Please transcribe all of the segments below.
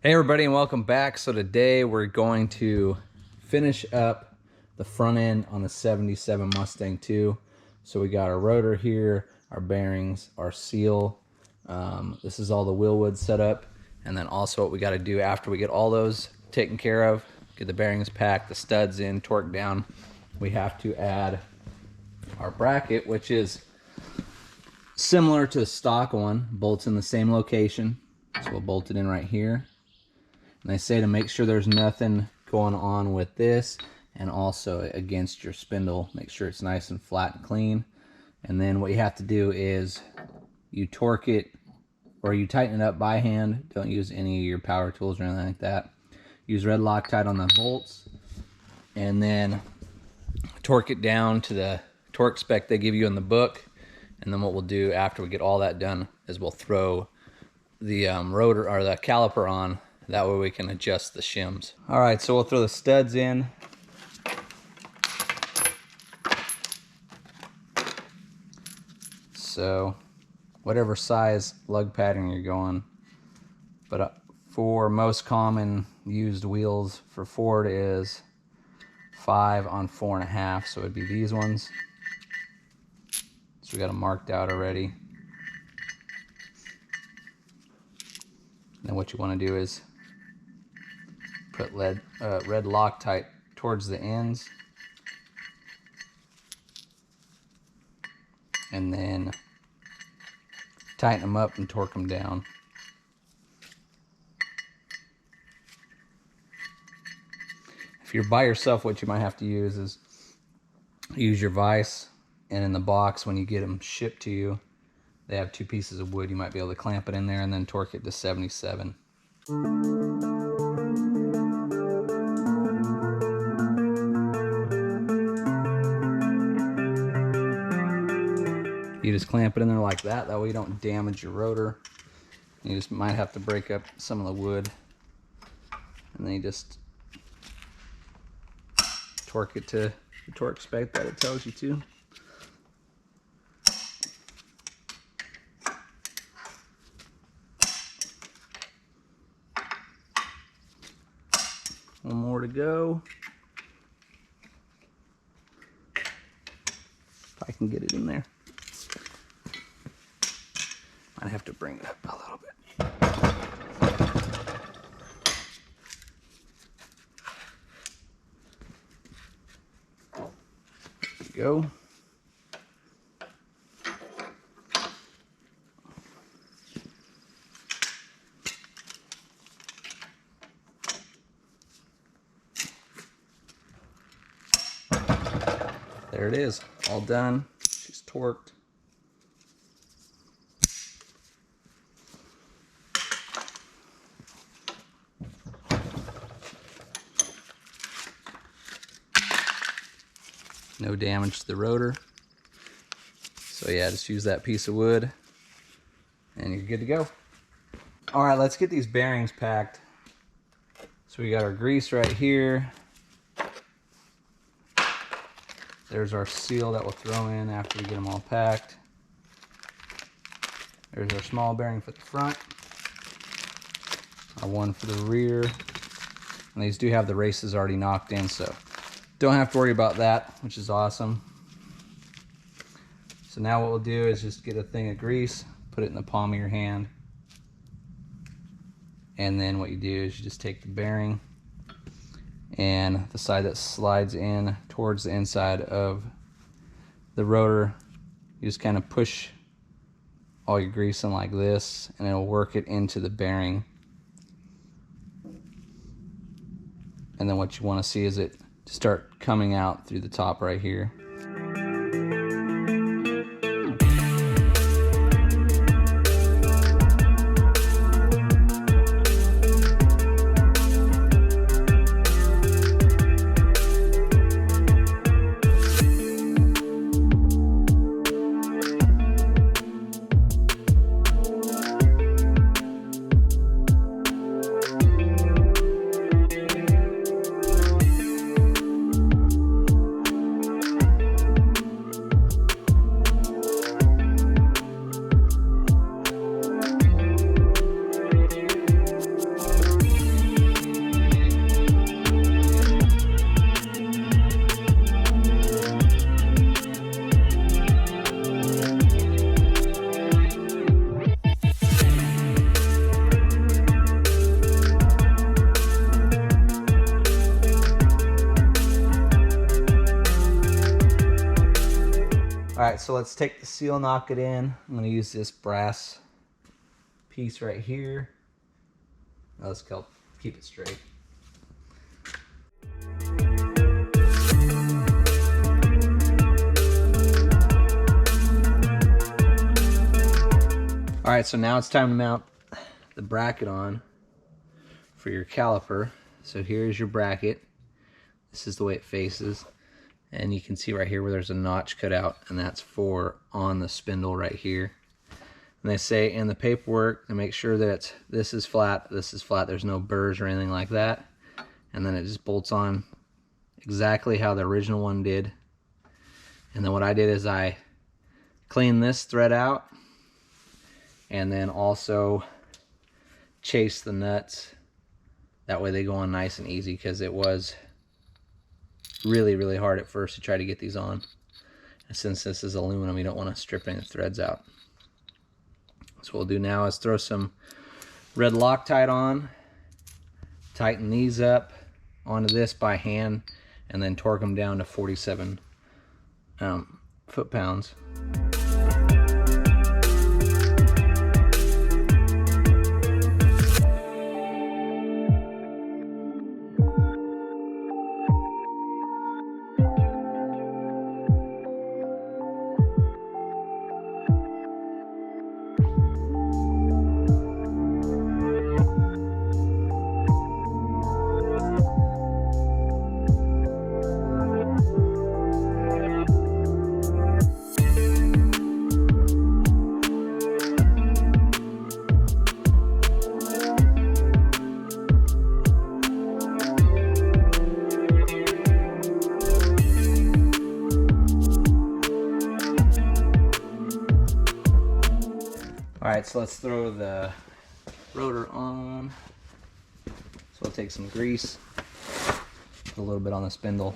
Hey everybody, and welcome back. So today we're going to finish up the front end on the 77 Mustang 2. So we got our rotor here, our bearings, our seal. This is all the wilwood set up. And then also what we got to do after we get all those taken care of, get the bearings packed, the studs in, torqued down, we have to add our bracket, which is similar to the stock one, bolts in the same location. So we'll bolt it in right here. And they say to make sure there's nothing going on with this, and also against your spindle, make sure it's nice and flat and clean. And then what you have to do is you torque it, or you tighten it up by hand. Don't use any of your power tools or anything like that. Use red Loctite on the bolts, and then torque it down to the torque spec they give you in the book. And then what we'll do after we get all that done is we'll throw the rotor or the caliper on. That way we can adjust the shims. All right, so we'll throw the studs in. So whatever size lug pattern you're going, but for most common used wheels for Ford is 5 on 4.5, so it'd be these ones. So we got them marked out already. And then what you want to do is put red Loctite towards the ends, and then tighten them up and torque them down. If you're by yourself, what you might have to use is use your vise, and in the box when you get them shipped to you, they have 2 pieces of wood. You might be able to clamp it in there and then torque it to 77. You just clamp it in there like that. That way you don't damage your rotor. You just might have to break up some of the wood. And then you just torque it to the torque spec that it tells you to. One more to go. If I can get it in there. Might have to bring it up a little bit. There we go. There it is, all done. She's torqued. No damage to the rotor. So yeah, just use that piece of wood and you're good to go. All right, let's get these bearings packed. So we got our grease right here. There's our seal that we'll throw in after we get them all packed. There's our small bearing for the front. Our one for the rear. And these do have the races already knocked in, so don't have to worry about that, which is awesome. So now what we'll do is just get a thing of grease, put it in the palm of your hand. And then what you do is you just take the bearing and the side that slides in towards the inside of the rotor, you just kind of push all your grease in like this, and it'll work it into the bearing. And then what you want to see is it start coming out through the top right here. right, so let's take the seal, knock it in. I'm gonna use this brass piece right here. Now let's keep it straight. All right, so now it's time to mount the bracket on for your caliper. So here's your bracket. This is the way it faces. And you can see right here where there's a notch cut out, and that's for on the spindle right here. And they say in the paperwork to make sure that this is flat, there's no burrs or anything like that. And then it just bolts on exactly how the original one did. And then what I did is I cleaned this thread out and then also chase the nuts. That way they go on nice and easy, because it was really hard at first to try to get these on. And since this is aluminum, you don't want to strip any of the threads out. So what we'll do now is throw some red Loctite on, tighten these up onto this by hand, and then torque them down to 47 foot-pounds. Alright, so let's throw the rotor on. So I'll take some grease, put a little bit on the spindle.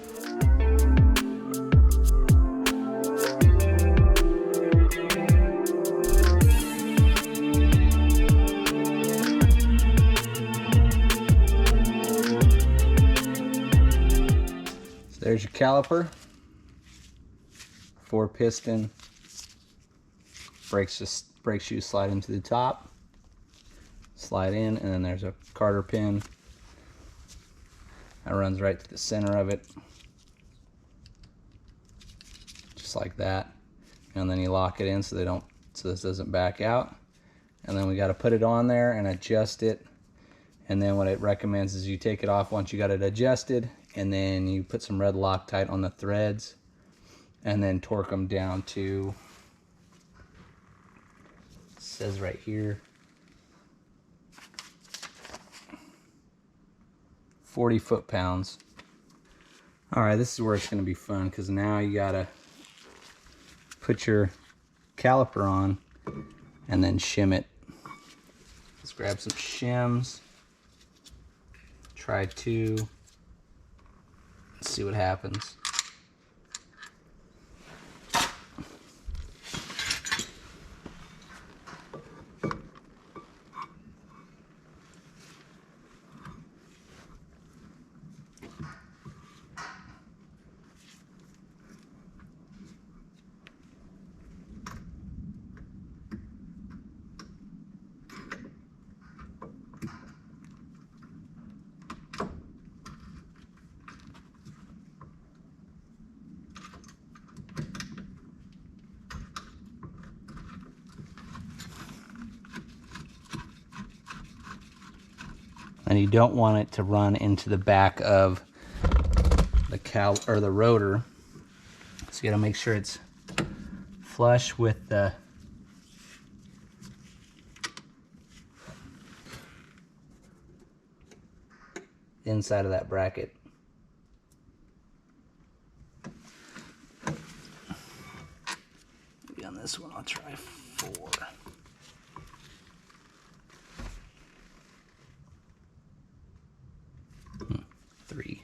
So there's your caliper. 4-piston. Brake shoes slide into the top, slide in, and then there's a Carter pin that runs right to the center of it, just like that. And then you lock it in so this doesn't back out. And then we got to put it on there and adjust it. And then what it recommends is you take it off once you got it adjusted, and then you put some red Loctite on the threads, and then torque them down to, says right here, 40 foot-pounds. Alright, this is where it's going to be fun, because now you gotta put your caliper on and then shim it. Let's grab some shims, try 2, let's see what happens. And you don't want it to run into the back of the rotor. So you gotta make sure it's flush with the inside of that bracket. Maybe on this one I'll try 4. 3.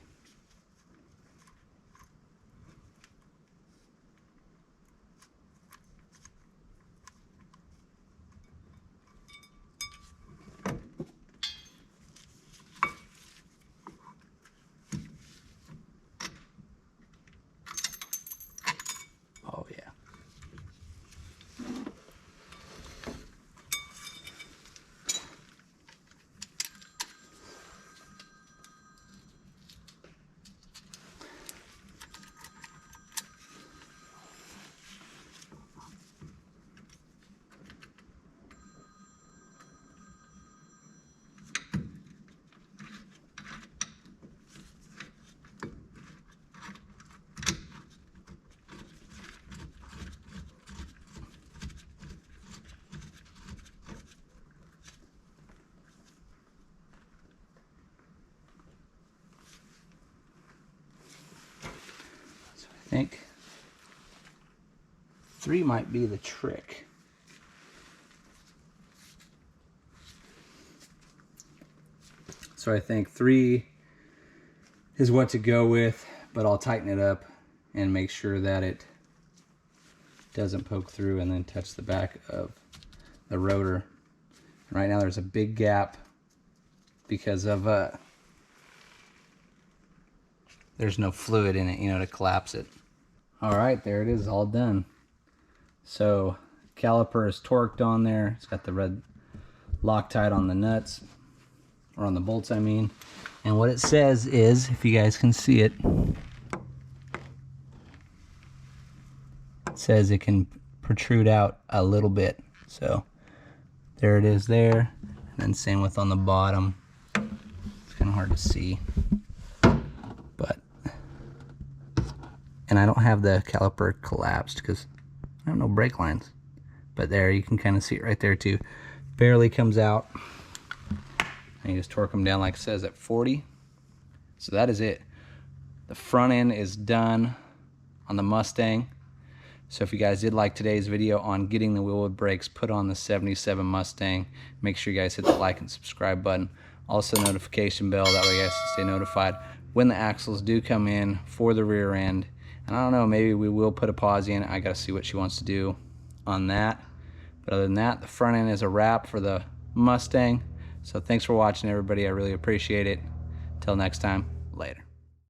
think 3 might be the trick. So I think 3 is what to go with, but I'll tighten it up and make sure that it doesn't poke through and then touch the back of the rotor. Right now there's a big gap because of there's no fluid in it, you know, to collapse it. All right, there it is, all done. So caliper is torqued on there. It's got the red Loctite on the nuts, or on the bolts I mean. And what it says is, if you guys can see it, it says it can protrude out a little bit. So there it is there. And then same with on the bottom. It's kind of hard to see. But, and I don't have the caliper collapsed because I have no brake lines. But there, you can kind of see it right there too. Barely comes out. And you just torque them down like it says at 40. So that is it. The front end is done on the Mustang. So if you guys did like today's video on getting the Wilwood brakes put on the 77 Mustang, make sure you guys hit the like and subscribe button. Also notification bell, that way you guys can stay notified when the axles do come in for the rear end. And I don't know, maybe we will put a pause in. I gotta see what she wants to do on that. But other than that, the front end is a wrap for the Mustang. So thanks for watching, everybody. I really appreciate it. Till next time, later.